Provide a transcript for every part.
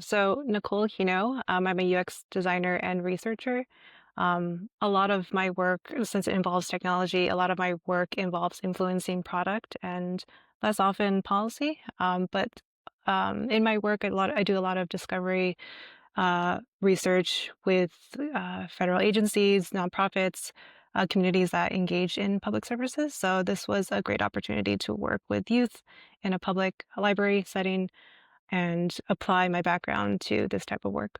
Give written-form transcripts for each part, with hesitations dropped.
So Nicole Hino, I'm a UX designer and researcher. A lot of my work, since it involves technology, a lot of my work involves influencing product and less often policy. But in my work, I do a lot of discovery research with federal agencies, nonprofits, communities that engage in public services. So this was a great opportunity to work with youth in a public library setting and apply my background to this type of work.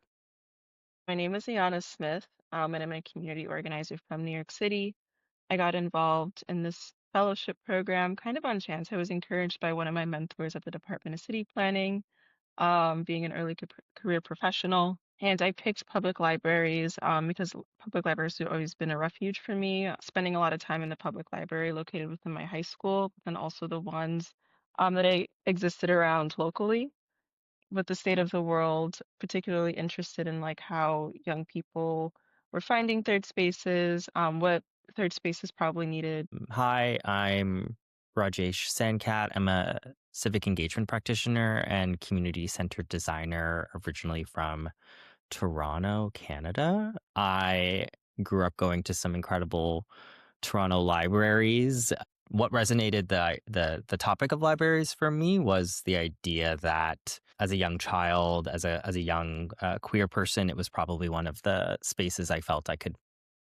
My name is Ayana Smith, and I'm a community organizer from New York City. I got involved in this fellowship program kind of on chance. I was encouraged by one of my mentors at the Department of City Planning, being an early career professional. And I picked public libraries because public libraries have always been a refuge for me, spending a lot of time in the public library located within my high school, but then also the ones that I existed around locally with the state of the world, particularly interested in like how young people were finding third spaces, what third spaces probably needed. Hi, I'm Rajesh Sankat. I'm a civic engagement practitioner and community centered designer originally from Toronto, Canada. I grew up going to some incredible Toronto libraries. What resonated the topic of libraries for me was the idea that as a young child, as a young queer person, it was probably one of the spaces I felt I could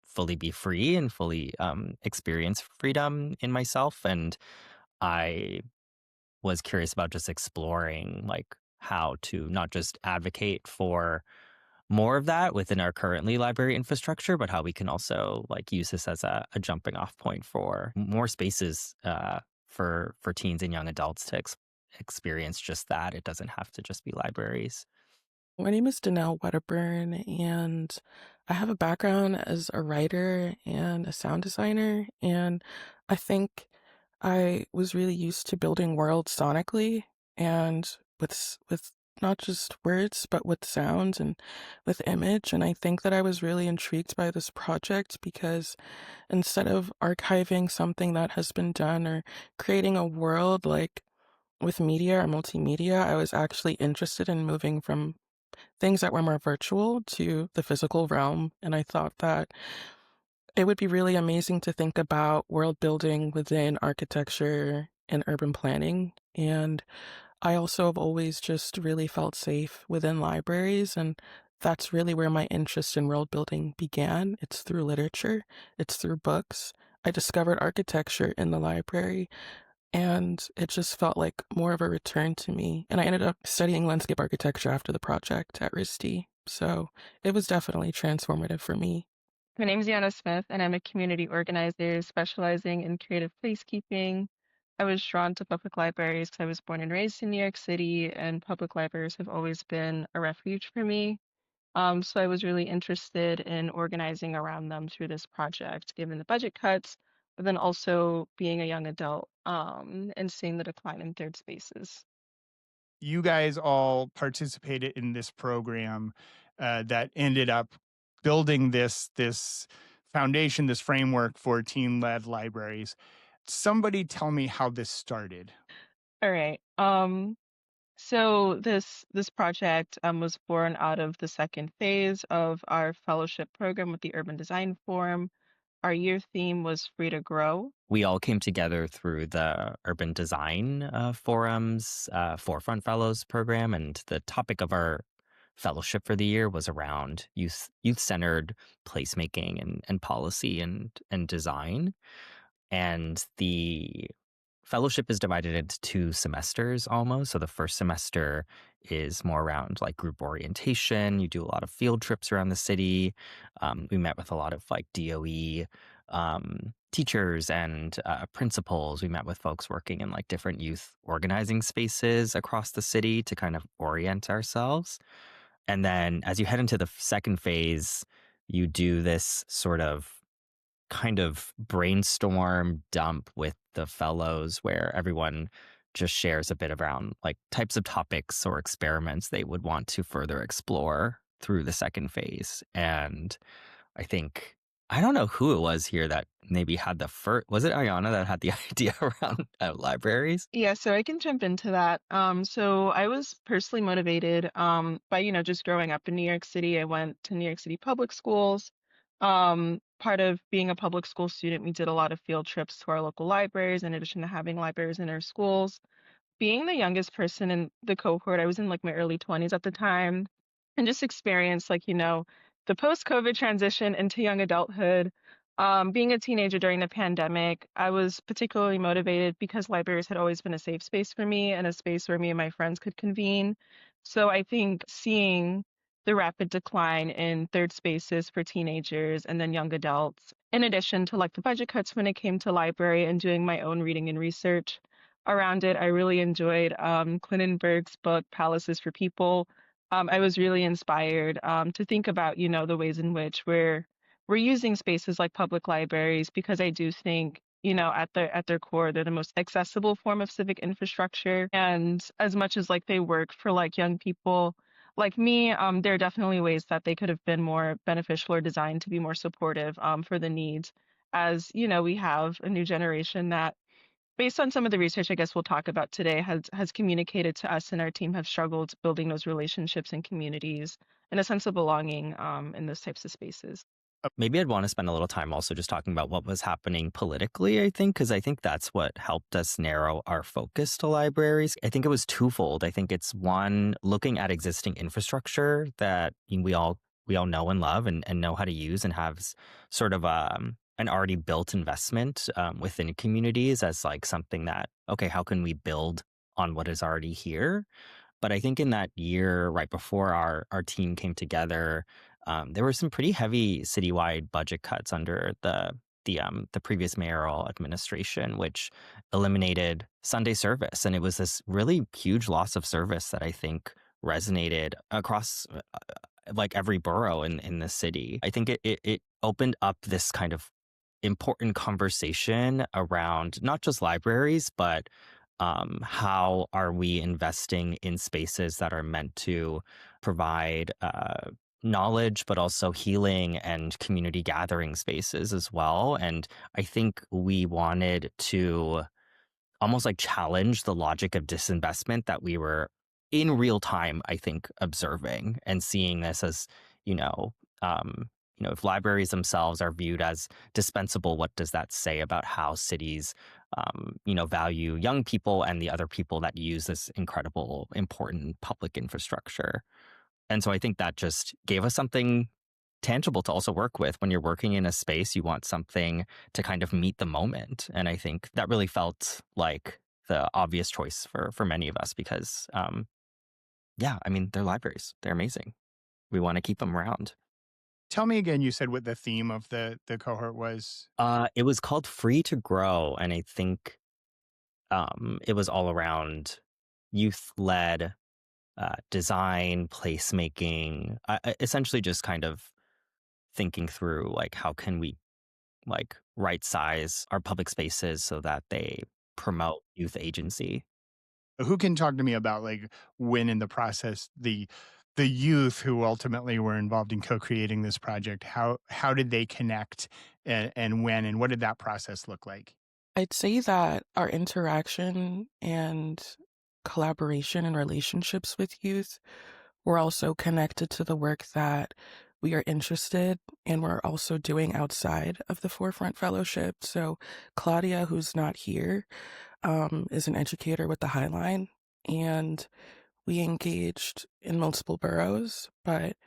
fully be free and fully experience freedom in myself. And I was curious about just exploring like how to not just advocate for more of that within our currently library infrastructure, but how we can also like use this as a jumping off point for more spaces for teens and young adults to experience just that. It doesn't have to just be libraries. My name is Danelle Wedderburn, and I have a background as a writer and a sound designer. And I think I was really used to building worlds sonically and with not just words, but with sounds and with image. And I think that I was really intrigued by this project because instead of archiving something that has been done or creating a world like with media or multimedia, I was actually interested in moving from things that were more virtual to the physical realm. And I thought that it would be really amazing to think about world building within architecture and urban planning. And I also have always just really felt safe within libraries. And that's really where my interest in world building began. It's through literature, it's through books. I discovered architecture in the library, and it just felt like more of a return to me. And I ended up studying landscape architecture after the project at RISD. So it was definitely transformative for me. My name is Yana Smith, and I'm a community organizer specializing in creative placekeeping. I was drawn to public libraries because I was born and raised in New York City, and public libraries have always been a refuge for me. So I was really interested in organizing around them through this project, given the budget cuts, but then also being a young adult, and seeing the decline in third spaces. You guys all participated in this program that ended up building this foundation, this framework for teen-led libraries. Somebody tell me how this started. All right. So this project was born out of the second phase of our fellowship program with the Urban Design Forum. Our year theme was Free to Grow. We all came together through the Urban Design Forum's Forefront Fellows program, and the topic of our fellowship for the year was around youth centered placemaking and policy and design. And the fellowship is divided into two semesters almost. So the first semester is more around like group orientation. You do a lot of field trips around the city. We met with a lot of like DOE teachers and principals. We met with folks working in like different youth organizing spaces across the city to kind of orient ourselves. And then as you head into the second phase, you do this sort of kind of brainstorm dump with the fellows where everyone just shares a bit around like types of topics or experiments they would want to further explore through the second phase. And I think I don't know who it was here that maybe had the first. Was it Ayana that had the idea around libraries? Yeah, so I can jump into that. So I was personally motivated by, just growing up in New York City. I went to New York City public schools. Part of being a public school student, we did a lot of field trips to our local libraries, in addition to having libraries in our schools. Being the youngest person in the cohort, I was in like my early 20s at the time, and just experienced like, the post-COVID transition into young adulthood. Being a teenager during the pandemic, I was particularly motivated because libraries had always been a safe space for me and a space where me and my friends could convene. So I think seeing the rapid decline in third spaces for teenagers and then young adults, in addition to like the budget cuts when it came to library and doing my own reading and research around it, I really enjoyed Clinton-Berg's book, Palaces for People. I was really inspired to think about, the ways in which we're using spaces like public libraries because I do think, at their core, they're the most accessible form of civic infrastructure. And as much as like they work for like young people like me, there are definitely ways that they could have been more beneficial or designed to be more supportive for the needs. As we have a new generation that, based on some of the research I guess we'll talk about today, has communicated to us and our team have struggled building those relationships and communities and a sense of belonging in those types of spaces. Maybe I'd want to spend a little time also just talking about what was happening politically, I think, because I think that's what helped us narrow our focus to libraries. I think it was twofold. I think it's one, looking at existing infrastructure that we all know and love and know how to use and have sort of an already built investment within communities as like something that, okay, how can we build on what is already here? But I think in that year, right before our team came together, there were some pretty heavy citywide budget cuts under the previous mayoral administration, which eliminated Sunday service, and it was this really huge loss of service that I think resonated across like every borough in the city. I think it opened up this kind of important conversation around not just libraries, but how are we investing in spaces that are meant to provide knowledge, but also healing and community gathering spaces as well. And I think we wanted to almost like challenge the logic of disinvestment that we were in real time, I think, observing and seeing this as, you know, if libraries themselves are viewed as dispensable, what does that say about how cities, value young people and the other people that use this incredible, important public infrastructure? And so I think that just gave us something tangible to also work with. When you're working in a space, you want something to kind of meet the moment. And I think that really felt like the obvious choice for many of us because, yeah, I mean, they're libraries. They're amazing. We want to keep them around. Tell me again, you said what the theme of the cohort was. It was called Free to Grow. And I think it was all around youth-led design, placemaking, essentially just kind of thinking through like how can we like right size our public spaces so that they promote youth agency. Who can talk to me about like when in the process the youth who ultimately were involved in co-creating this project, how did they connect and when and what did that process look like? I'd say that our interaction and collaboration and relationships with youth were also connected to the work that we are interested and we're also doing outside of the Forefront Fellowship. So Claudia, who's not here, is an educator with the Highline, and we engaged in multiple boroughs, but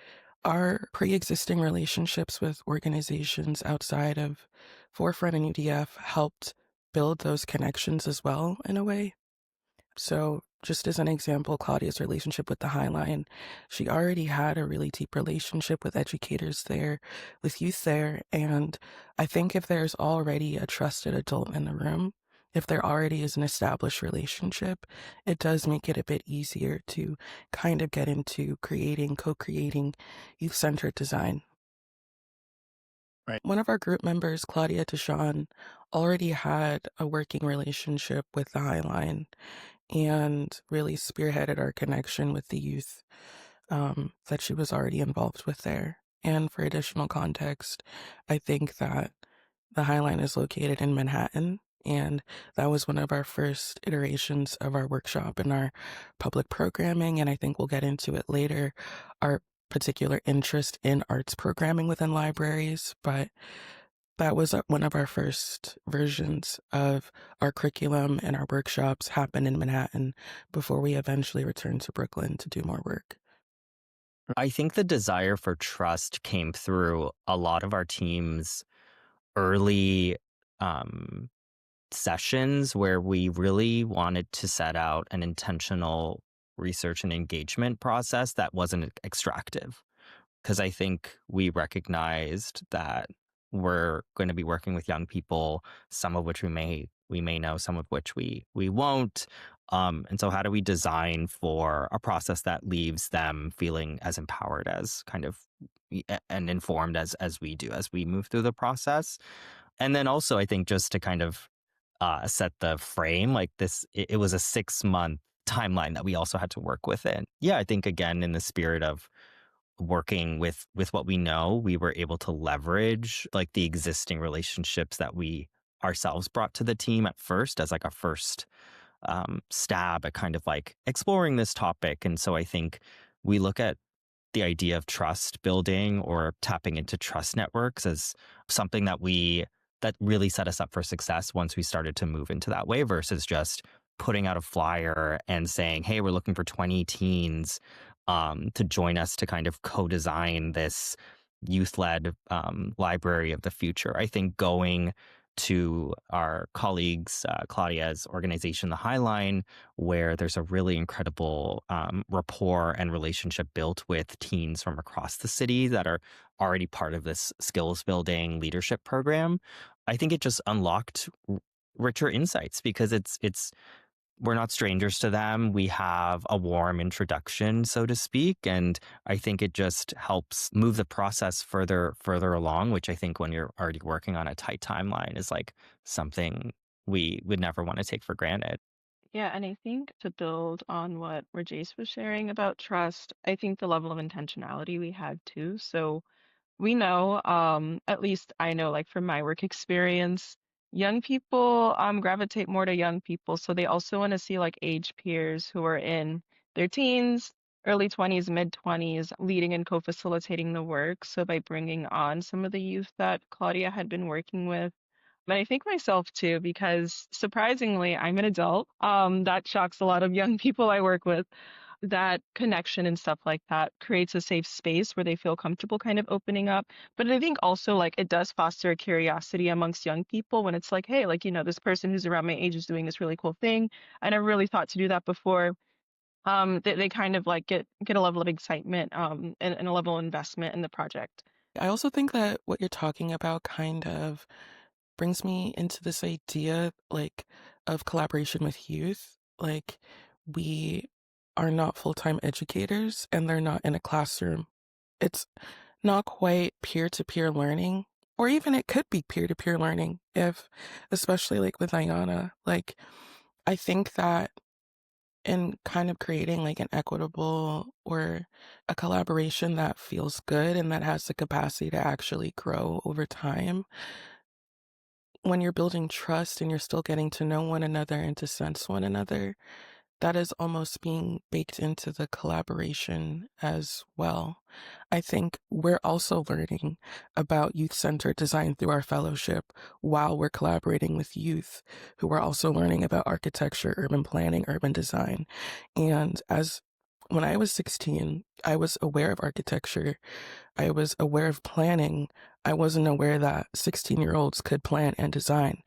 our pre-existing relationships with organizations outside of Forefront and UDF helped build those connections as well in a way. So just as an example, Claudia's relationship with the Highline, she already had a really deep relationship with educators there, with youth there. And I think if there's already a trusted adult in the room, if there already is an established relationship, it does make it a bit easier to kind of get into co-creating youth-centered design. Right. One of our group members, Claudia Deshawn, already had a working relationship with the Highline and really spearheaded our connection with the youth that she was already involved with there. And for additional context, I think that the High Line is located in Manhattan, and that was one of our first iterations of our workshop and our public programming, and I think we'll get into it later, our particular interest in arts programming within libraries, but that was one of our first versions of our curriculum, and our workshops happened in Manhattan before we eventually returned to Brooklyn to do more work. I think the desire for trust came through a lot of our team's early um, sessions where we really wanted to set out an intentional research and engagement process that wasn't extractive. Because I think we recognized that we're going to be working with young people, some of which we may know, some of which we won't. And so how do we design for a process that leaves them feeling as empowered as kind of and informed as we do as we move through the process? And then also I think just to kind of set the frame, like it was a 6-month timeline that we also had to work within. Yeah, I think again in the spirit of working with what we know, we were able to leverage like the existing relationships that we ourselves brought to the team at first as like a first stab at kind of like exploring this topic. And so I think we look at the idea of trust building or tapping into trust networks as something that really set us up for success once we started to move into that way versus just putting out a flyer and saying, hey, we're looking for 20 teens to join us to kind of co-design this youth-led library of the future. I think going to our colleagues, Claudia's organization, the Highline, where there's a really incredible rapport and relationship built with teens from across the city that are already part of this skills building leadership program. I think it just unlocked richer insights because it's we're not strangers to them. We have a warm introduction, so to speak. And I think it just helps move the process further along, which I think when you're already working on a tight timeline is like something we would never want to take for granted. Yeah, and I think to build on what Rajesh was sharing about trust, I think the level of intentionality we had too. So we know, at least I know, like from my work experience, young people gravitate more to young people. So they also want to see like age peers who are in their teens, early 20s, mid 20s, leading and co-facilitating the work. So by bringing on some of the youth that Claudia had been working with, and I think myself too, because surprisingly, I'm an adult. That shocks a lot of young people I work with. That connection and stuff like that creates a safe space where they feel comfortable kind of opening up. But I think also like it does foster a curiosity amongst young people when it's like, hey, like, this person who's around my age is doing this really cool thing. I never really thought to do that before. They kind of like get a level of excitement and a level of investment in the project. I also think that what you're talking about kind of brings me into this idea, like, of collaboration with youth. Like, we are not full-time educators and they're not in a classroom. It's not quite peer-to-peer learning, or even it could be peer-to-peer learning if, especially like with Ayana, like, I think that in kind of creating like an equitable or a collaboration that feels good and that has the capacity to actually grow over time, when you're building trust and you're still getting to know one another and to sense one another, that is almost being baked into the collaboration as well. I think we're also learning about youth-centered design through our fellowship while we're collaborating with youth who are also learning about architecture, urban planning, urban design. And when I was 16, I was aware of architecture. I was aware of planning. I wasn't aware that 16-year-olds could plan and design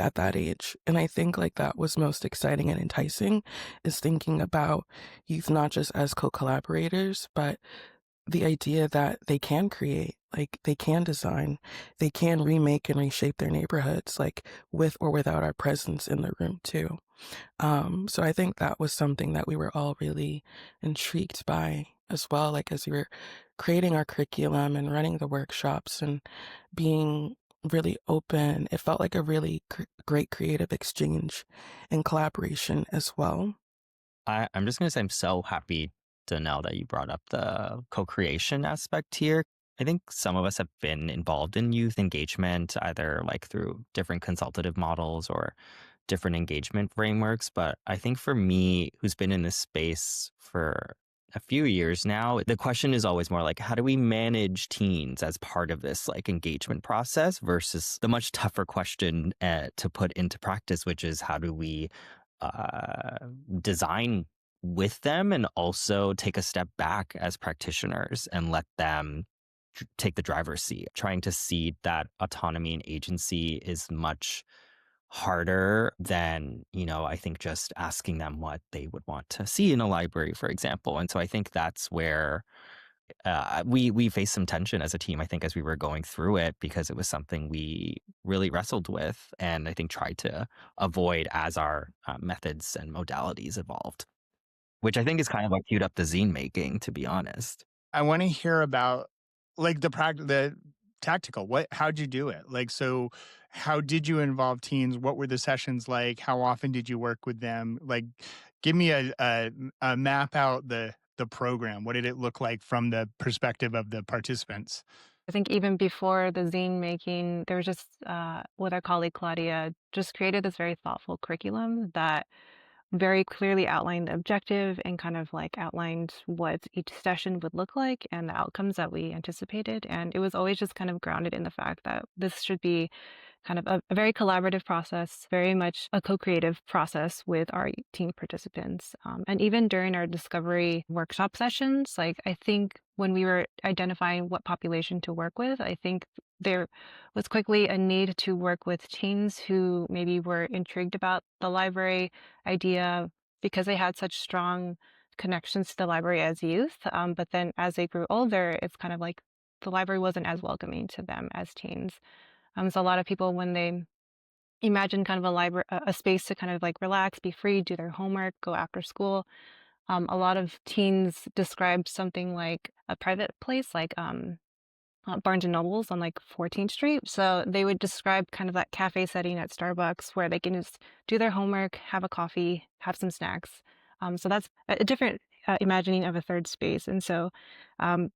at that age. And I think like that was most exciting and enticing is thinking about youth not just as co-collaborators, but the idea that they can create, like they can design, they can remake and reshape their neighborhoods, like with or without our presence in the room too. So I think that was something that we were all really intrigued by as well, like as we were creating our curriculum and running the workshops and being really open. It felt like a really great creative exchange and collaboration as well. I'm just going to say I'm so happy to know that you brought up the co-creation aspect here. I think some of us have been involved in youth engagement, either like through different consultative models or different engagement frameworks. But I think for me, who's been in this space for a few years now, the question is always more like, how do we manage teens as part of this like engagement process versus the much tougher question to put into practice, which is how do we uh, design with them and also take a step back as practitioners and let them take the driver's seat. Trying to see that autonomy and agency is much harder than, I think just asking them what they would want to see in a library, for example. And so I think that's where we faced some tension as a team, I think, as we were going through it, because it was something we really wrestled with and I think tried to avoid as our methods and modalities evolved, which I think is kind of like queued up the zine making, to be honest. I want to hear about like the tactical. How'd you do it? Like, so how did you involve teens? What were the sessions like? How often did you work with them? Like, give me a map out the program. What did it look like from the perspective of the participants? I think even before the zine making, there was just with our colleague Claudia, just created this very thoughtful curriculum that very clearly outlined the objective and kind of like outlined what each session would look like and the outcomes that we anticipated. And it was always just kind of grounded in the fact that this should be kind of a very collaborative process, very much a co-creative process with our team participants. And even during our discovery workshop sessions, like I think when we were identifying what population to work with, I think there was quickly a need to work with teens who maybe were intrigued about the library idea because they had such strong connections to the library as youth. But then as they grew older, it's kind of like the library wasn't as welcoming to them as teens. So a lot of people, when they imagine kind of a library, a space to kind of like relax, be free, do their homework, go after school, a lot of teens describe something like a private place, like Barnes and Nobles on like 14th Street. So they would describe kind of that cafe setting at Starbucks where they can just do their homework, have a coffee, have some snacks. So that's a different imagining of a third space. And so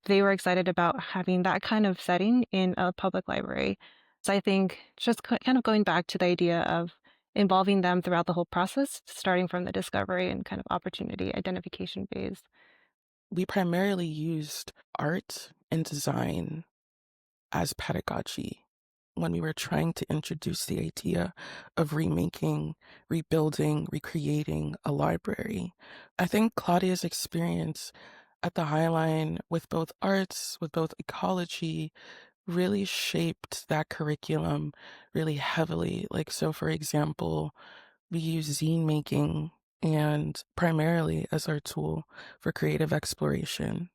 they were excited about having that kind of setting in a public library. So I think just kind of going back to the idea of involving them throughout the whole process, starting from the discovery and kind of opportunity identification phase. We primarily used art and design as pedagogy when we were trying to introduce the idea of remaking, rebuilding, recreating a library. I think Claudia's experience at the Highline with both arts, with both ecology, really shaped that curriculum really heavily. Like, so for example, we use zine making and primarily as our tool for creative exploration.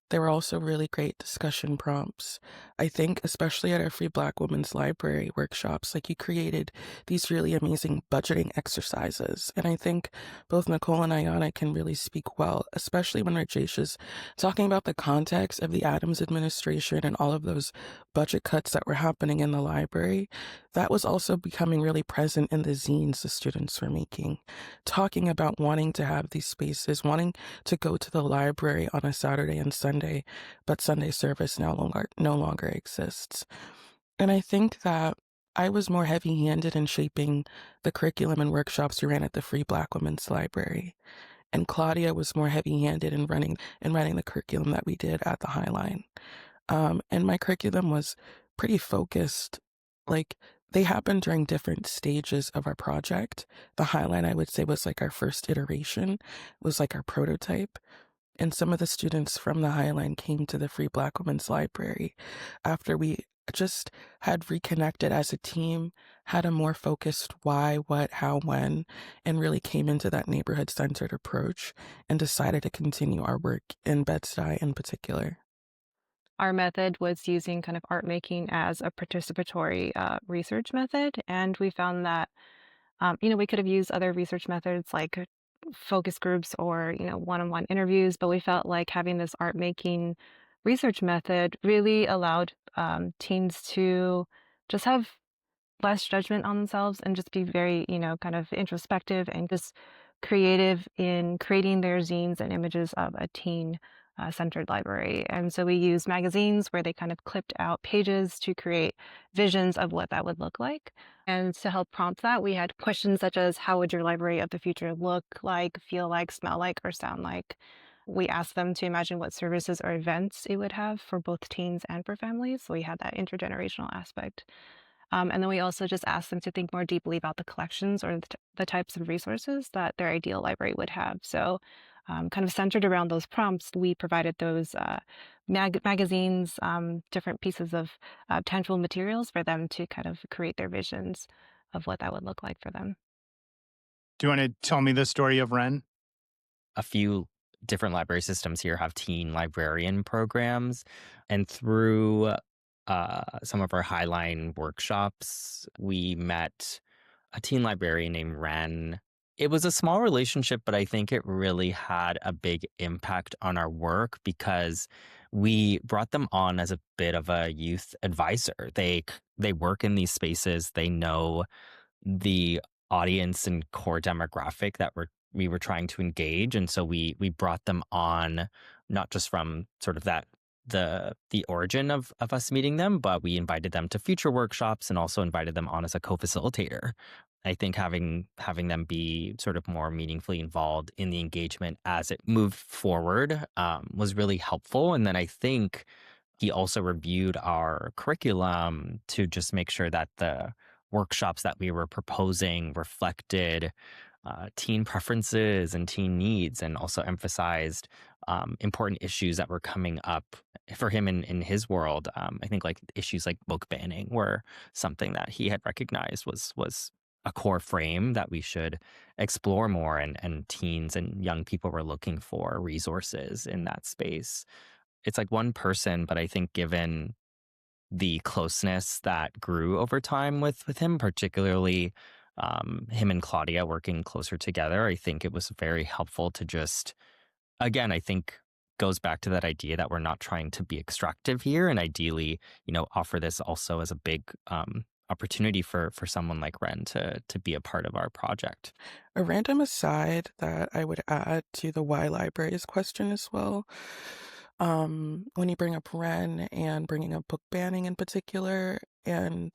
There were also really great discussion prompts. I think, especially at our Free Black Women's Library workshops, like you created these really amazing budgeting exercises. And I think both Nicole and Ayana can really speak well, especially when Rajesh is talking about the context of the Adams administration and all of those budget cuts that were happening in the library. That was also becoming really present in the zines the students were making, talking about wanting to have these spaces, wanting to go to the library on a Saturday and Sunday, but Sunday service no longer exists. And I think that I was more heavy-handed in shaping the curriculum and workshops we ran at the Free Black Women's Library. And Claudia was more heavy-handed in running the curriculum that we did at the Highline. And my curriculum was pretty focused. Like, they happened during different stages of our project. The Highline, I would say, was like our first iteration, was like our prototype. And some of the students from the Highline came to the Free Black Women's Library after we just had reconnected as a team, had a more focused why, what, how, when, and really came into that neighborhood-centered approach and decided to continue our work in Bed-Stuy in particular. Our method was using kind of art making as a participatory research method, and we found that we could have used other research methods like focus groups or one-on-one interviews, but we felt like having this art making research method really allowed teens to just have less judgment on themselves and just be very kind of introspective and just creative in creating their zines and images of a teen. centered library. And so we used magazines where they kind of clipped out pages to create visions of what that would look like. And to help prompt that, we had questions such as how would your library of the future look like, feel like, smell like, or sound like? We asked them to imagine what services or events it would have for both teens and for families. So we had that intergenerational aspect. And then we also just asked them to think more deeply about the collections or the types of resources that their ideal library would have. So, kind of centered around those prompts, we provided those magazines, different pieces of tangible materials for them to kind of create their visions of what that would look like for them. Do you want to tell me the story of Ren? A few different library systems here have teen librarian programs, and through some of our Highline workshops, we met a teen librarian named Ren. It was a small relationship, but I think it really had a big impact on our work because we brought them on as a bit of a youth advisor. They work in these spaces. They know the audience and core demographic that we were trying to engage, and so we brought them on, not just from sort of that the origin of us meeting them, but we invited them to future workshops and also invited them on as a co-facilitator. I think having them be sort of more meaningfully involved in the engagement as it moved forward was really helpful. And then I think he also reviewed our curriculum to just make sure that the workshops that we were proposing reflected teen preferences and teen needs, and also emphasized important issues that were coming up for him in his world. I think like issues like book banning were something that he had recognized was a core frame that we should explore more, and teens and young people were looking for resources in that space. It's like one person, but I think given the closeness that grew over time with him, particularly him and Claudia working closer together, I think it was very helpful to just, again, I think goes back to that idea that we're not trying to be extractive here, and ideally, offer this also as a big opportunity for someone like Ren to be a part of our project. A random aside that I would add to the why libraries question as well. When you bring up Ren and bringing up book banning in particular, and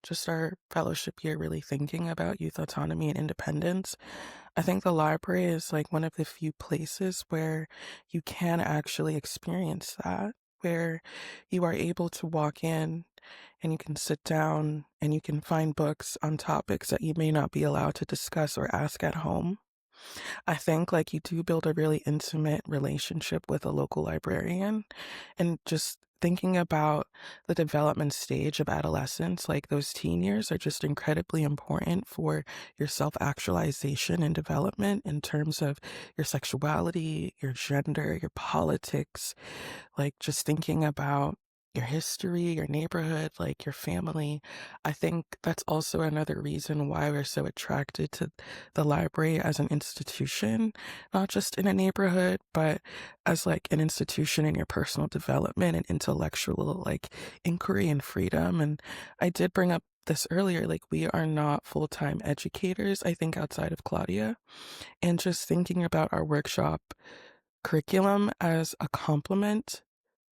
just our fellowship year really thinking about youth autonomy and independence, I think the library is like one of the few places where you can actually experience that, where you are able to walk in and you can sit down and you can find books on topics that you may not be allowed to discuss or ask at home. I think like you do build a really intimate relationship with a local librarian, and just thinking about the development stage of adolescence, like those teen years are just incredibly important for your self-actualization and development in terms of your sexuality, your gender, your politics, like just thinking about your history, your neighborhood, like your family. I think that's also another reason why we're so attracted to the library as an institution, not just in a neighborhood, but as like an institution in your personal development and intellectual like inquiry and freedom. And I did bring up this earlier, like we are not full-time educators, I think outside of Claudia, and just thinking about our workshop curriculum as a complement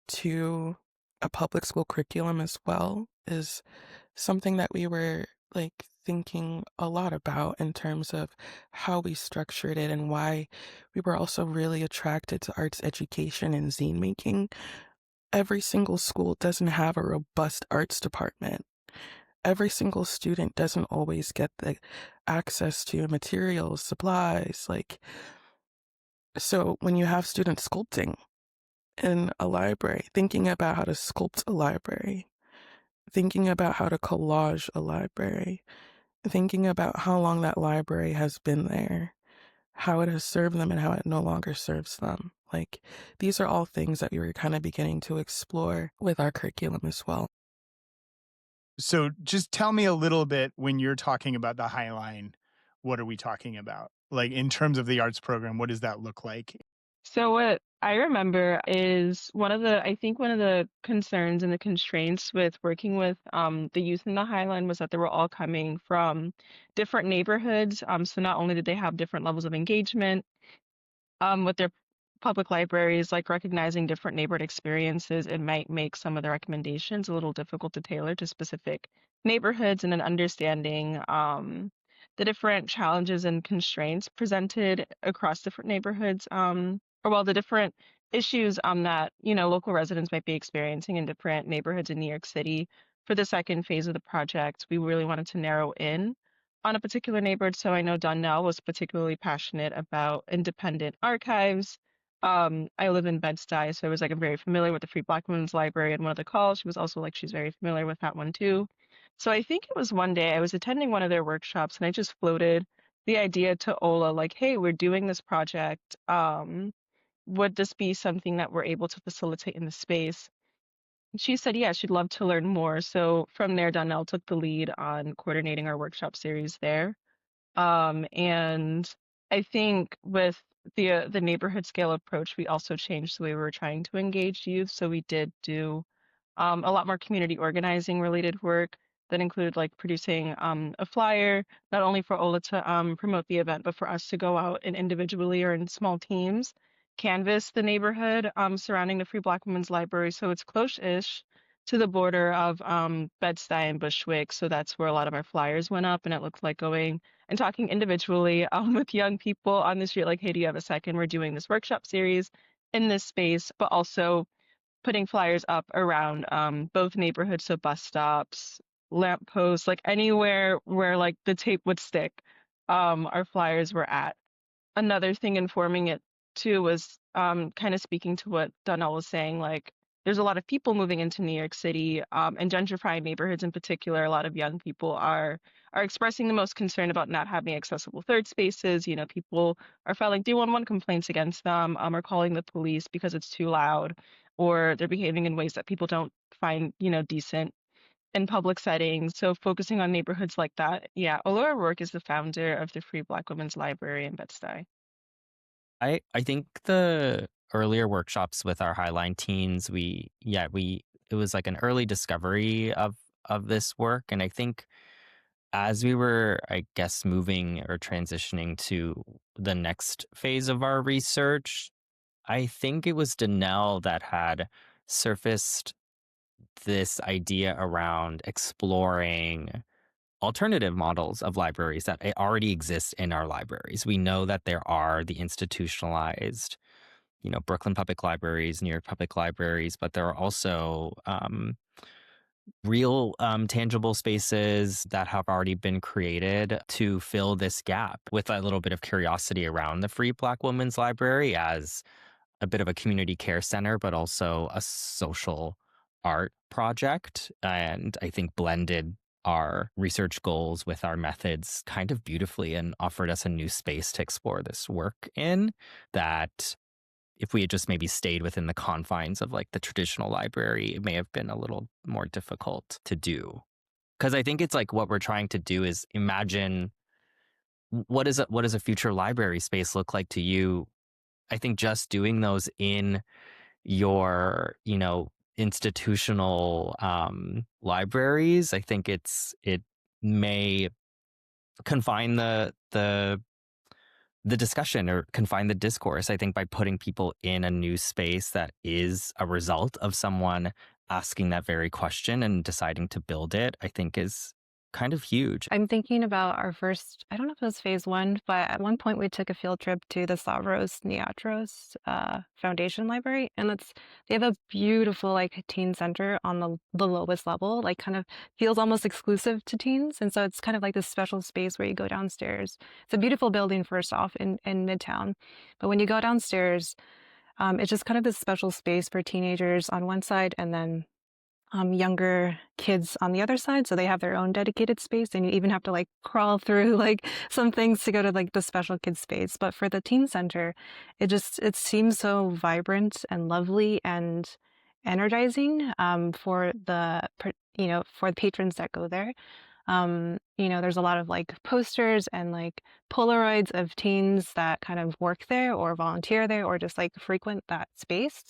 to a public school curriculum as well is something that we were like thinking a lot about in terms of how we structured it, and why we were also really attracted to arts education and zine making. Every single school doesn't have a robust arts department. Every single student doesn't always get the access to materials, supplies, like, so when you have students sculpting in a library, thinking about how to sculpt a library, thinking about how to collage a library, thinking about how long that library has been there, how it has served them and how it no longer serves them. Like, these are all things that we were kind of beginning to explore with our curriculum as well. So just tell me a little bit, when you're talking about the Highline, what are we talking about? Like in terms of the arts program, what does that look like? So what I remember is one of the concerns and the constraints with working with the youth in the Highline was that they were all coming from different neighborhoods. So not only did they have different levels of engagement with their public libraries, like recognizing different neighborhood experiences, it might make some of the recommendations a little difficult to tailor to specific neighborhoods, and then understanding the different challenges and constraints presented across different neighborhoods, or well, the different issues that local residents might be experiencing in different neighborhoods in New York City. For the second phase of the project, we really wanted to narrow in on a particular neighborhood. So I know Donnell was particularly passionate about independent archives. I live in Bed-Stuy, so I was like, I'm very familiar with the Free Black Women's Library. And one of the calls, she was also like, she's very familiar with that one too. So I think it was one day I was attending one of their workshops and I just floated the idea to Ola, like, hey, we're doing this project. Would this be something that we're able to facilitate in the space? She said, yeah, she'd love to learn more. So from there, Donnell took the lead on coordinating our workshop series there. And I think with the neighborhood scale approach, we also changed the way we were trying to engage youth. So we did do a lot more community organizing related work that included like producing a flyer, not only for Ola to promote the event, but for us to go out and individually or in small teams canvass the neighborhood surrounding the Free Black Women's Library. So it's close-ish to the border of Bed-Stuy and Bushwick. So that's where a lot of our flyers went up, and it looked like going and talking individually with young people on the street, like, hey, do you have a second? We're doing this workshop series in this space, but also putting flyers up around both neighborhoods, so bus stops, lampposts, like anywhere where like the tape would stick, our flyers were at. Another thing informing it too was kind of speaking to what Donnell was saying, like there's a lot of people moving into New York City, and gentrifying neighborhoods in particular. A lot of young people are expressing the most concern about not having accessible third spaces. You know, people are filing 311 complaints against them, or calling the police because it's too loud, or they're behaving in ways that people don't find, decent in public settings. So focusing on neighborhoods like that. Yeah, Ola O'Rourke is the founder of the Free Black Women's Library in Bed-Stuy. I think the earlier workshops with our Highline teens, it was like an early discovery of this work. And I think as we were, I guess, moving or transitioning to the next phase of our research, I think it was Danelle that had surfaced this idea around exploring alternative models of libraries that already exist in our libraries. We know that there are the institutionalized, Brooklyn Public Libraries, New York Public Libraries, but there are also real tangible spaces that have already been created to fill this gap, with a little bit of curiosity around the Free Black Women's Library as a bit of a community care center, but also a social art project. And I think blended our research goals with our methods kind of beautifully and offered us a new space to explore this work in, that if we had just maybe stayed within the confines of like the traditional library, it may have been a little more difficult to do. Because I think it's like what we're trying to do is imagine what does a future library space look like to you. I think just doing those in your, institutional libraries, I think it may confine the discussion or confine the discourse. I think by putting people in a new space that is a result of someone asking that very question and deciding to build it, I think is kind of huge. I'm thinking about our first, I don't know if it was phase one, but at one point we took a field trip to the Stavros Niatros Foundation Library. And they have a beautiful like teen center on the lowest level, like kind of feels almost exclusive to teens. And so it's kind of like this special space where you go downstairs. It's a beautiful building, first off, in Midtown. But when you go downstairs, it's just kind of this special space for teenagers on one side and then younger kids on the other side, so they have their own dedicated space, and you even have to like crawl through like some things to go to like the special kids space. But for the teen center, it seems so vibrant and lovely and energizing for for the patrons that go there. There's a lot of like posters and like Polaroids of teens that kind of work there or volunteer there or just like frequent that space.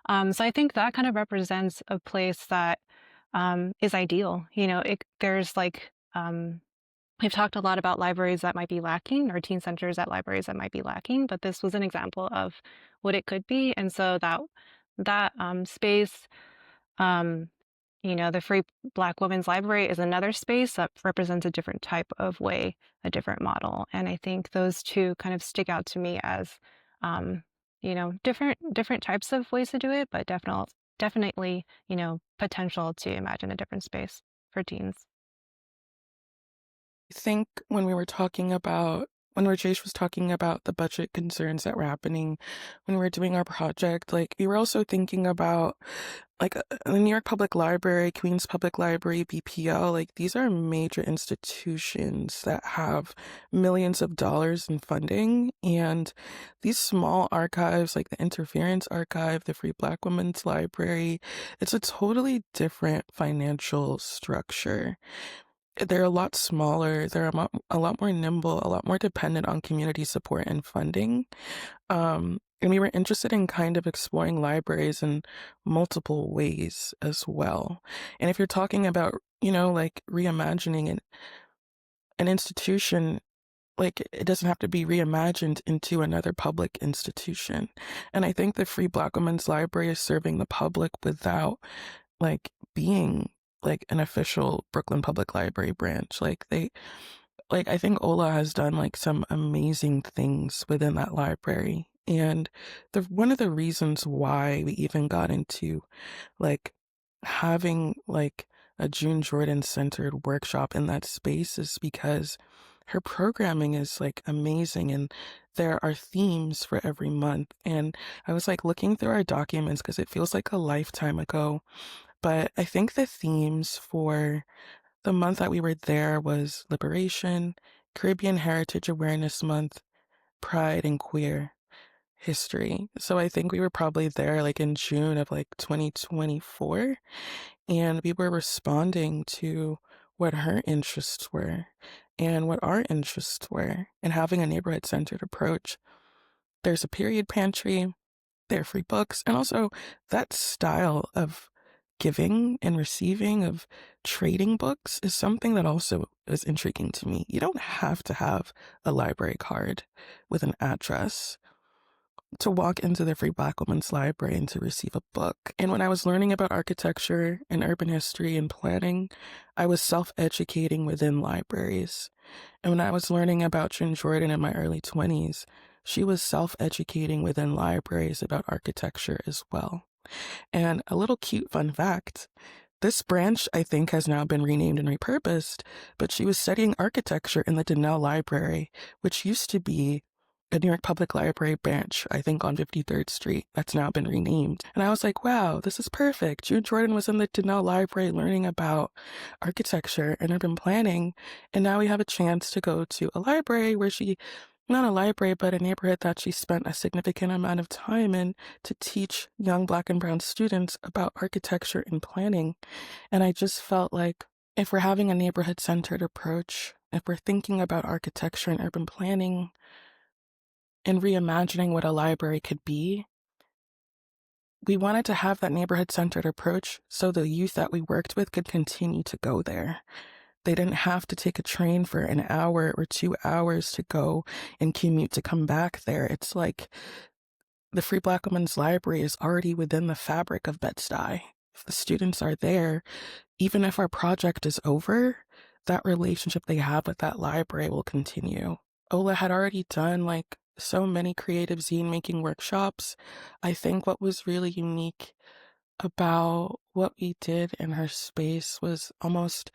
So I think that kind of represents a place that is ideal. There's like We've talked a lot about libraries that might be lacking or teen centers at libraries that might be lacking, but this was an example of what it could be. And so that space, um, the Free Black Women's Library is another space that represents a different type of way, a different model. And I think those two kind of stick out to me as, different types of ways to do it, but definitely, potential to imagine a different space for teens. I think when Rajesh was talking about the budget concerns that were happening when we were doing our project, like we were also thinking about like the New York Public Library, Queens Public Library, BPL, like these are major institutions that have millions of dollars in funding. And these small archives, like the Interference Archive, the Free Black Women's Library, it's a totally different financial structure. They're a lot smaller, they're a lot more nimble, a lot more dependent on community support and funding. And we were interested in kind of exploring libraries in multiple ways as well. And if you're talking about, like reimagining an institution, like it doesn't have to be reimagined into another public institution. And I think the Free Black Women's Library is serving the public without like being like an official Brooklyn Public Library branch. I think Ola has done like some amazing things within that library. And one of the reasons why we even got into like having like a June Jordan centered workshop in that space is because her programming is like amazing and there are themes for every month. And I was like looking through our documents because it feels like a lifetime ago. But I think the themes for the month that we were there was Liberation, Caribbean Heritage Awareness Month, Pride, and Queer History. So I think we were probably there like in June of like 2024, and we were responding to what her interests were and what our interests were, and having a neighborhood centered approach. There's a period pantry, they're free books, and also that style of giving and receiving, of trading books, is something that also is intriguing to me. You don't have to have a library card with an address to walk into the Free Black Women's Library and to receive a book. And when I was learning about architecture and urban history and planning, I was self-educating within libraries. And when I was learning about June Jordan in my early 20s, she was self-educating within libraries about architecture as well. And a little cute fun fact, this branch, I think, has now been renamed and repurposed, but she was studying architecture in the Donnell Library, which used to be a New York Public Library branch, I think on 53rd Street, that's now been renamed. And I was like, wow, this is perfect. June Jordan was in the Donnell Library learning about architecture and urban planning, and now we have a chance to go to a library where not a library, but a neighborhood that she spent a significant amount of time in to teach young Black and Brown students about architecture and planning. And I just felt like if we're having a neighborhood centered approach, if we're thinking about architecture and urban planning and reimagining what a library could be, we wanted to have that neighborhood centered approach so the youth that we worked with could continue to go there. They didn't have to take a train for an hour or 2 hours to go and commute to come back there. It's like the Free Black Women's Library is already within the fabric of Bed-Stuy. If the students are there, even if our project is over, that relationship they have with that library will continue. Ola had already done like so many creative zine making workshops. I think what was really unique about what we did in her space was almost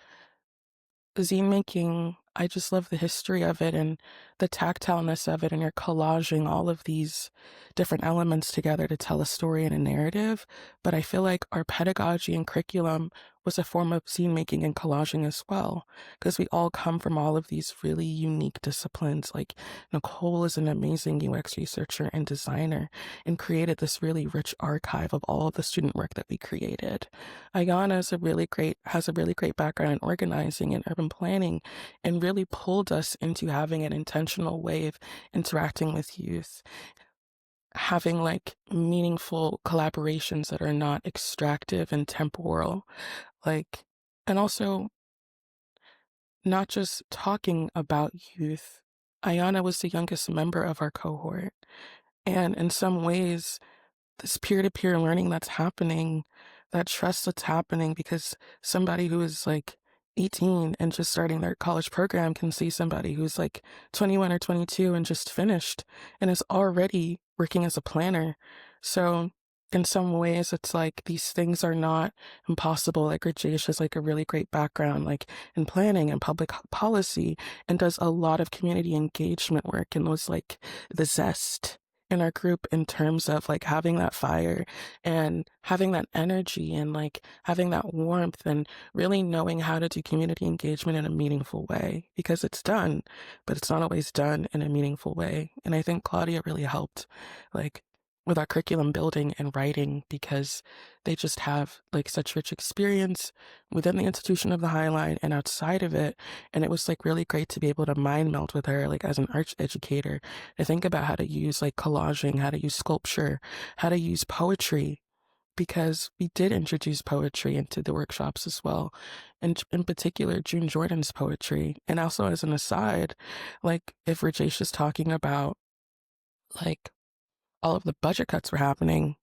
zine making. I just love the history of it and the tactileness of it, and you're collaging all of these different elements together to tell a story and a narrative. But I feel like our pedagogy and curriculum was a form of zine making and collaging as well, because we all come from all of these really unique disciplines. Like Nicole is an amazing UX researcher and designer and created this really rich archive of all of the student work that we created. Ayana has a really great background in organizing and urban planning, and really pulled us into having an intentional way of interacting with youth, having like meaningful collaborations that are not extractive and temporal, like, and also not just talking about youth. Ayana was the youngest member of our cohort. And in some ways, this peer-to-peer learning that's happening, that trust that's happening because somebody who is like 18 and just starting their college program can see somebody who's like 21 or 22 and just finished and is already working as a planner. So in some ways, it's like these things are not impossible. Like Rajesh has like a really great background, like in planning and public policy, and does a lot of community engagement work and was like the zest in our group in terms of like having that fire and having that energy and like having that warmth and really knowing how to do community engagement in a meaningful way because it's done, but it's not always done in a meaningful way. And I think Claudia really helped like with our curriculum building and writing because they just have like such rich experience within the institution of the High Line and outside of it. And it was like really great to be able to mind meld with her, like as an arts educator, to think about how to use like collaging, how to use sculpture, how to use poetry, because we did introduce poetry into the workshops as well. And in particular, June Jordan's poetry. And also as an aside, like if Rajesh is talking about like all of the budget cuts were happening,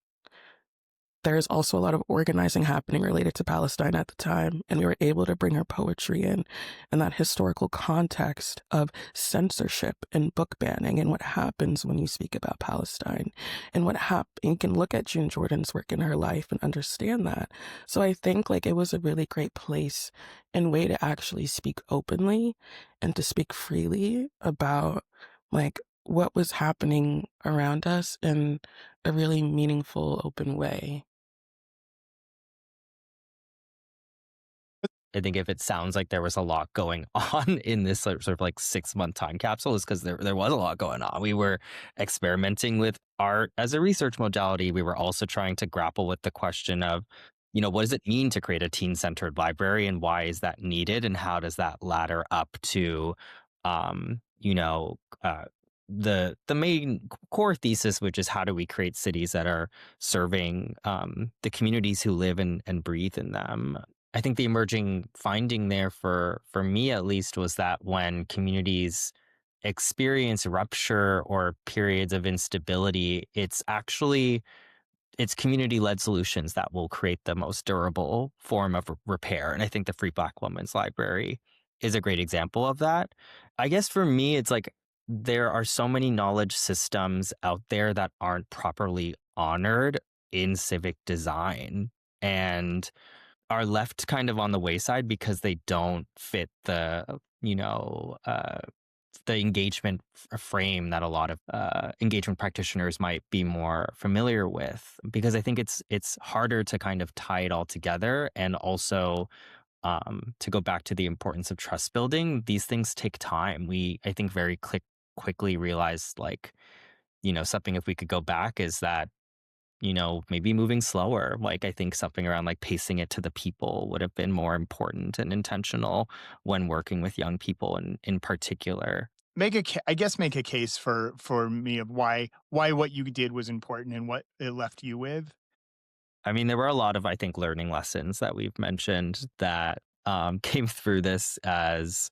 there's also a lot of organizing happening related to Palestine at the time, and we were able to bring her poetry in and that historical context of censorship and book banning and what happens when you speak about Palestine and what happened. You can look at June Jordan's work in her life and understand that. So I think like it was a really great place and way to actually speak openly and to speak freely about like what was happening around us in a really meaningful, open way. I think if it sounds like there was a lot going on in this sort of like 6-month time capsule, is because there was a lot going on. We were experimenting with art as a research modality. We were also trying to grapple with the question of, what does it mean to create a teen-centered library and why is that needed? And how does that ladder up to, um, you know, uh, the main core thesis, which is how do we create cities that are serving the communities who live and breathe in them. I think the emerging finding there for me at least was that when communities experience rupture or periods of instability, it's community-led solutions that will create the most durable form of repair. And I think the Free Black Women's Library is a great example of that. I guess for me, it's like there are so many knowledge systems out there that aren't properly honored in civic design and are left kind of on the wayside because they don't fit the engagement frame that a lot of engagement practitioners might be more familiar with, because I think it's harder to kind of tie it all together. And also to go back to the importance of trust building, these things take time. I think very quickly realized like, something if we could go back is that maybe moving slower. Like I think something around like pacing it to the people would have been more important and intentional when working with young people in particular. I guess make a case for me of why what you did was important and what it left you with. I mean, there were a lot of, I think, learning lessons that we've mentioned that came through this as,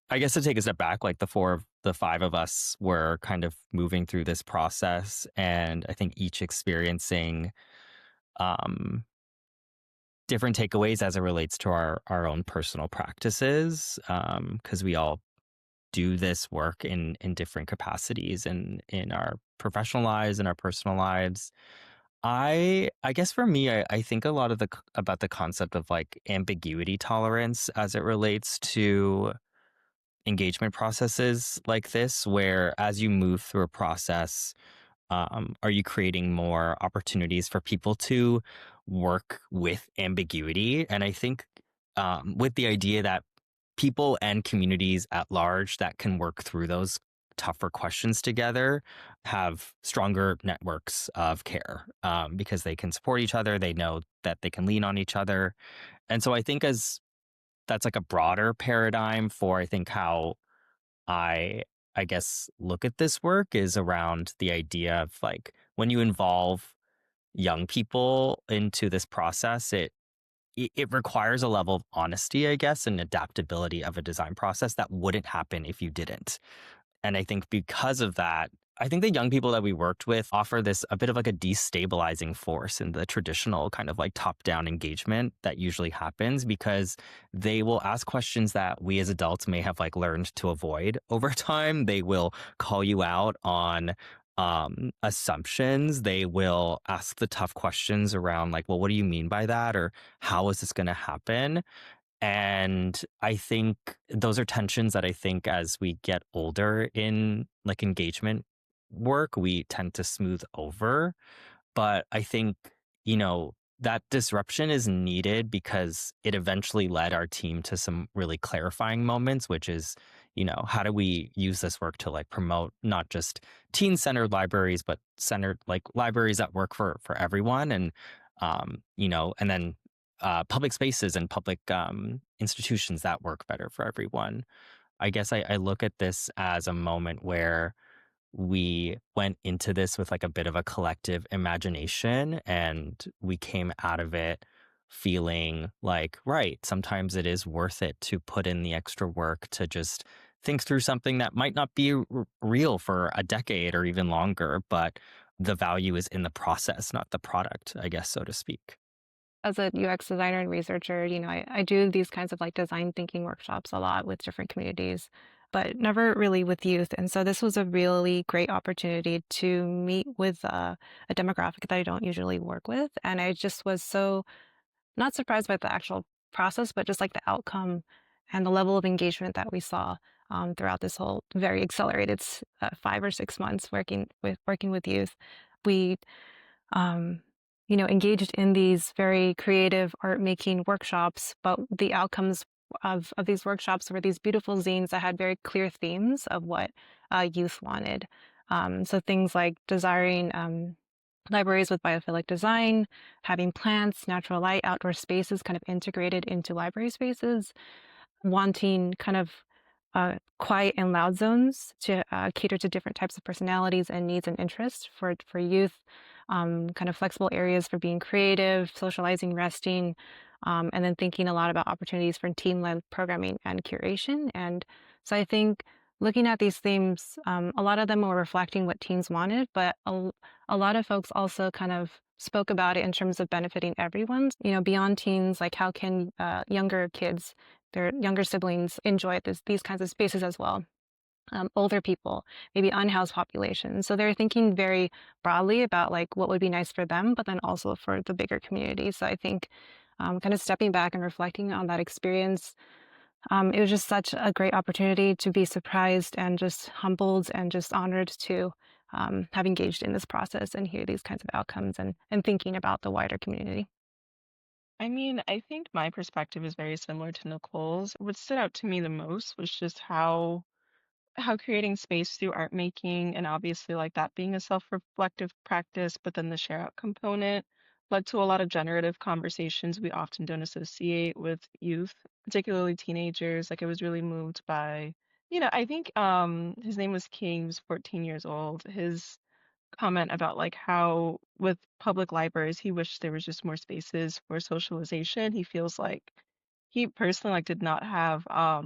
I guess to take a step back, like the five of us were kind of moving through this process, and I think each experiencing um, different takeaways as it relates to our own personal practices, because we all do this work in different capacities and in our professional lives and our personal lives. I guess for me, I think a lot of about the concept of like ambiguity tolerance as it relates to engagement processes like this, where as you move through a process, are you creating more opportunities for people to work with ambiguity? And I think with the idea that people and communities at large that can work through those tougher questions together have stronger networks of care, because they can support each other. They know that they can lean on each other. And so I think as that's like a broader paradigm for, I think, how I I guess look at this work is around the idea of like when you involve young people into this process, it requires a level of honesty, I guess, and adaptability of a design process that wouldn't happen if you didn't. And I think because of that, I think the young people that we worked with offer this a bit of like a destabilizing force in the traditional kind of like top down engagement that usually happens, because they will ask questions that we as adults may have like learned to avoid over time. They will call you out on assumptions. They will ask the tough questions around like, well, what do you mean by that? Or how is this going to happen? And I think those are tensions that I think as we get older in like engagement work, we tend to smooth over. But I think, that disruption is needed because it eventually led our team to some really clarifying moments, which is, how do we use this work to like promote not just teen-centered libraries, but centered like libraries that work for everyone, and then public spaces and public institutions that work better for everyone. I guess I look at this as a moment where we went into this with like a bit of a collective imagination, and we came out of it feeling like, right, sometimes it is worth it to put in the extra work to just think through something that might not be real for a decade or even longer, but the value is in the process, not the product, I guess, so to speak. As a UX designer and researcher, I do these kinds of like design thinking workshops a lot with different communities, but never really with youth. And so this was a really great opportunity to meet with a demographic that I don't usually work with. And I just was so not surprised by the actual process, but just like the outcome and the level of engagement that we saw throughout this whole very accelerated 5 or 6 months working with youth. We um, engaged in these very creative art making workshops, but the outcomes of these workshops were these beautiful zines that had very clear themes of what youth wanted. So things like desiring libraries with biophilic design, having plants, natural light, outdoor spaces kind of integrated into library spaces, wanting kind of quiet and loud zones to cater to different types of personalities and needs and interests for youth, kind of flexible areas for being creative, socializing, resting, and then thinking a lot about opportunities for team-led programming and curation. And so I think looking at these themes, a lot of them were reflecting what teens wanted, but a lot of folks also kind of spoke about it in terms of benefiting everyone, beyond teens, like how can younger kids, their younger siblings enjoy these kinds of spaces as well. Older people, maybe unhoused populations. So they're thinking very broadly about like what would be nice for them, but then also for the bigger community. So I think kind of stepping back and reflecting on that experience, it was just such a great opportunity to be surprised and just humbled and just honored to have engaged in this process and hear these kinds of outcomes and thinking about the wider community. I mean, I think my perspective is very similar to Nicole's. What stood out to me the most was just how creating space through art making and obviously like that being a self-reflective practice, but then the share out component led to a lot of generative conversations we often don't associate with youth, particularly teenagers. Like I was really moved by, I think his name was King, he was 14 years old. His comment about like how with public libraries he wished there was just more spaces for socialization. He feels like he personally like did not have a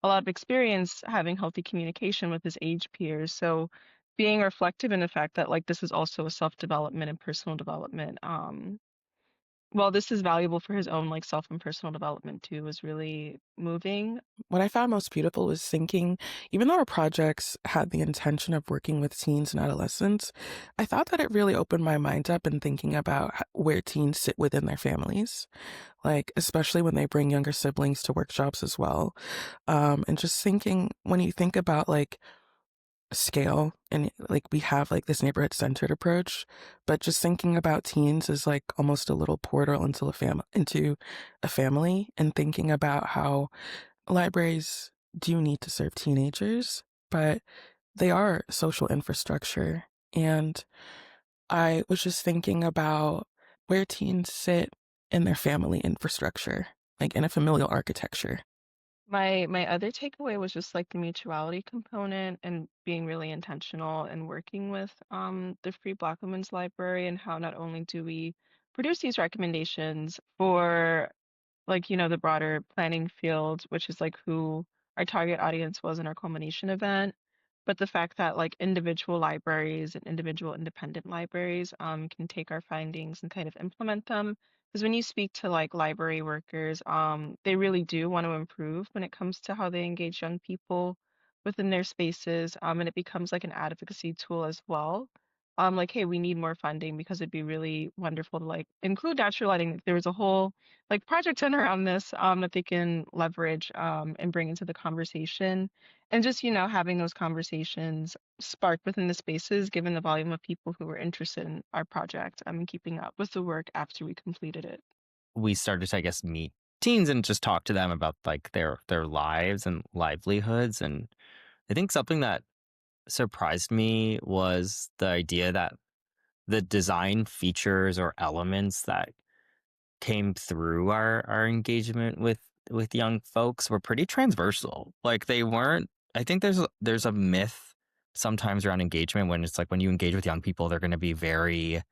lot of experience having healthy communication with his age peers. So being reflective in the fact that like this is also a self-development and personal development. Well, this is valuable for his own like self and personal development too was really moving. What I found most beautiful was thinking, even though our projects had the intention of working with teens and adolescents, I thought that it really opened my mind up in thinking about where teens sit within their families, like, especially when they bring younger siblings to workshops as well. And just thinking, when you think about like scale and like we have like this neighborhood centered approach, but just thinking about teens is like almost a little portal into a family, and thinking about how libraries do need to serve teenagers, but they are social infrastructure. And I was just thinking about where teens sit in their family infrastructure, like in a familial architecture. My other takeaway was just like the mutuality component and being really intentional and working with the Free Black Women's Library and how not only do we produce these recommendations for like, the broader planning field, which is like who our target audience was in our culmination event. But the fact that like individual libraries and individual independent libraries can take our findings and kind of implement them. Because when you speak to like library workers, they really do want to improve when it comes to how they engage young people within their spaces. And it becomes like an advocacy tool as well. Like, hey, we need more funding because it'd be really wonderful to like include natural lighting. If there was a whole like project center around this that they can leverage and bring into the conversation, and just having those conversations spark within the spaces given the volume of people who were interested in our project and keeping up with the work after we completed it. We started to, I guess, meet teens and just talk to them about like their lives and livelihoods. And I think something that surprised me was the idea that the design features or elements that came through our engagement with young folks were pretty transversal. Like they weren't. I think there's a myth sometimes around engagement when it's like when you engage with young people, they're going to be very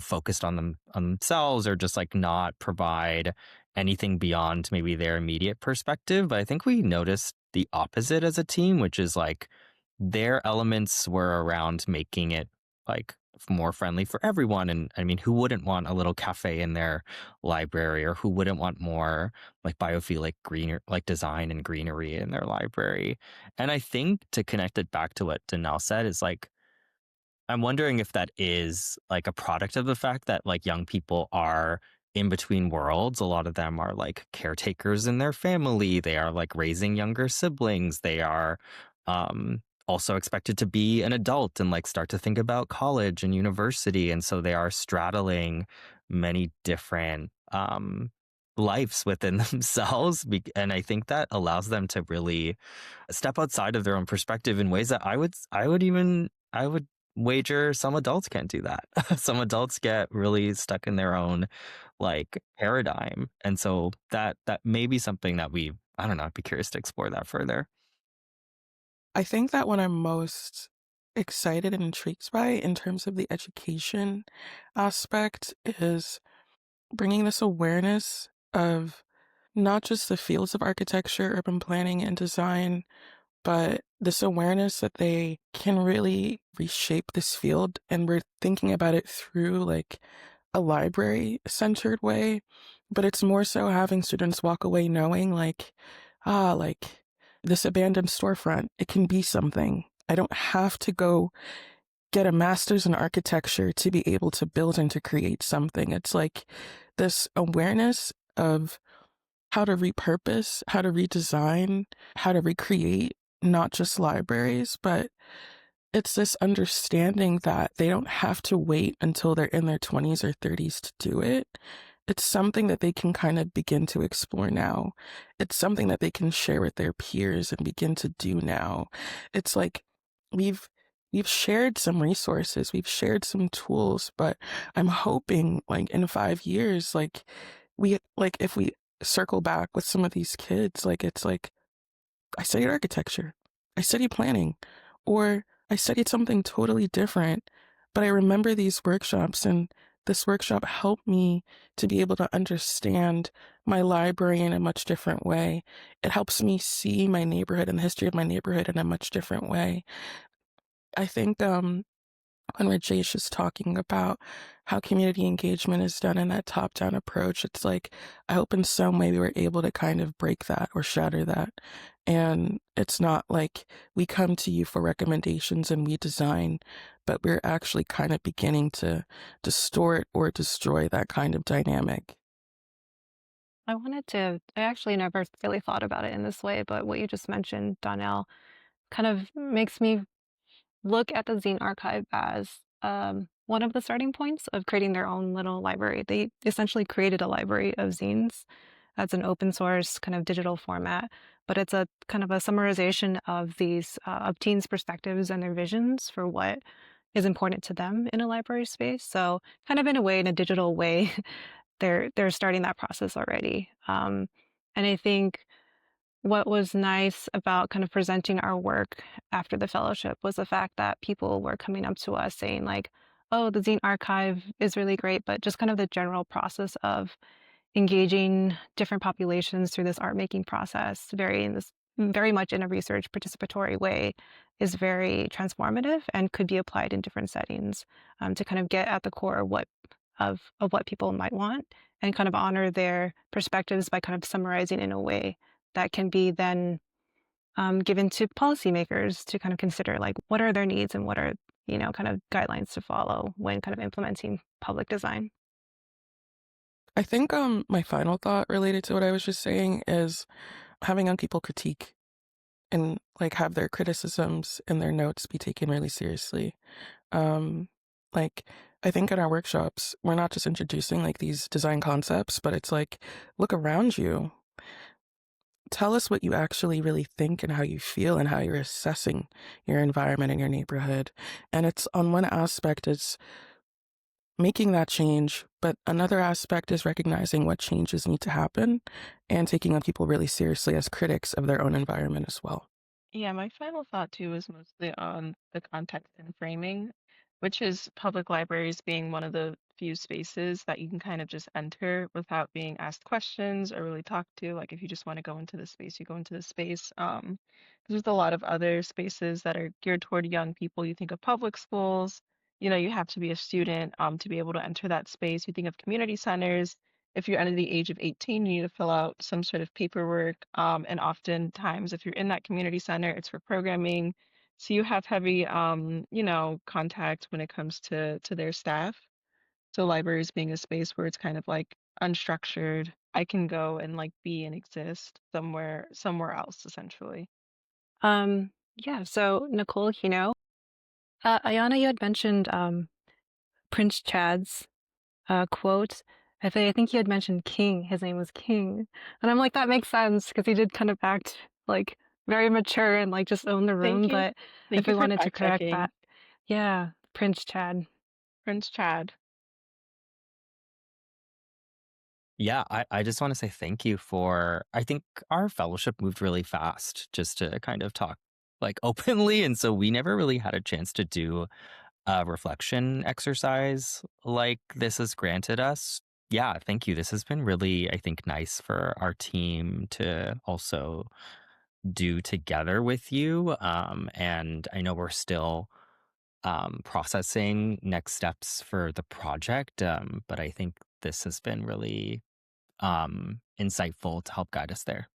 focused on themselves or just like not provide anything beyond maybe their immediate perspective. But I think we noticed the opposite as a team, which is like their elements were around making it like more friendly for everyone. And I mean, who wouldn't want a little cafe in their library, or who wouldn't want more like biophilic greener like design and greenery in their library? And I think to connect it back to what Danelle said is like I'm wondering if that is like a product of the fact that like young people are in between worlds. A lot of them are like caretakers in their family. They are like raising younger siblings. They are also expected to be an adult and like start to think about college and university. And so they are straddling many different lives within themselves. And I think that allows them to really step outside of their own perspective in ways that I would wager some adults can't do that. Some adults get really stuck in their own like paradigm. And so that may be something that I don't know, I'd be curious to explore that further. I think that what I'm most excited and intrigued by in terms of the education aspect is bringing this awareness of not just the fields of architecture, urban planning, and design, but this awareness that they can really reshape this field. And we're thinking about it through like a library centered way, but it's more so having students walk away knowing like this abandoned storefront, it can be something. I don't have to go get a master's in architecture to be able to build and to create something. It's like this awareness of how to repurpose, how to redesign, how to recreate not just libraries, but it's this understanding that they don't have to wait until they're in their 20s or 30s to do it. It's something that they can kind of begin to explore now. It's something that they can share with their peers and begin to do now. It's like we've we've shared some resources, we've shared some tools, but I'm hoping like in 5 years, like if we circle back with some of these kids, like it's like I studied architecture, I studied planning, or I studied something totally different, but I remember these workshops, and this workshop helped me to be able to understand my library in a much different way. It helps me see my neighborhood and the history of my neighborhood in a much different way. I think when Rajesh is talking about how community engagement is done in that top-down approach, it's like, I hope in some way we were able to kind of break that or shatter that. And it's not like we come to you for recommendations and we design, but we're actually kind of beginning to distort or destroy that kind of dynamic. I actually never really thought about it in this way, but what you just mentioned, Donnell, kind of makes me look at the zine archive as one of the starting points of creating their own little library. They essentially created a library of zines that's an open source kind of digital format, but it's a kind of a summarization of these of teens' perspectives and their visions for what is important to them in a library space. So, kind of in a way, in a digital way, they're starting that process already. And I think what was nice about kind of presenting our work after the fellowship was the fact that people were coming up to us saying like, oh, the zine archive is really great, but just kind of the general process of engaging different populations through this art making process, very much in a research participatory way, is very transformative and could be applied in different settings, to kind of get at the core of what people might want and kind of honor their perspectives by kind of summarizing in a way that can be then given to policymakers to kind of consider, like, what are their needs and what are, kind of guidelines to follow when kind of implementing public design. I think my final thought related to what I was just saying is having young people critique and like have their criticisms and their notes be taken really seriously. Um, like I think in our workshops, we're not just introducing like these design concepts, but it's like, look around you. Tell us what you actually really think and how you feel and how you're assessing your environment and your neighborhood. And it's on one aspect, it's making that change, but another aspect is recognizing what changes need to happen and taking on people really seriously as critics of their own environment as well. Yeah, my final thought too is mostly on the context and framing, which is public libraries being one of the few spaces that you can kind of just enter without being asked questions or really talked to. Like if you just want to go into the space, you go into the space. 'Cause there's a lot of other spaces that are geared toward young people. You think of public schools, you have to be a student to be able to enter that space. You think of community centers if you're under the age of 18, you need to fill out some sort of paperwork. And oftentimes, if you're in that community center, it's for programming. So you have heavy, contact when it comes to their staff. So libraries being a space where it's kind of like unstructured. I can go and like be and exist somewhere else, essentially. Yeah, so Nicole, Ayana, you had mentioned Prince Chad's quote. I think you had mentioned King. His name was King. And I'm like, that makes sense because he did kind of act like very mature and like just own the Thank room. you. But if Thank you we for wanted to fact correct checking. that, yeah, Prince Chad. Prince Chad. Yeah, I just want to say thank you for, I think our fellowship moved really fast just to kind of talk like openly. And so we never really had a chance to do a reflection exercise like this has granted us. Yeah, thank you. This has been really, I think, nice for our team to also do together with you. And I know we're still processing next steps for the project, but I think this has been really insightful to help guide us there.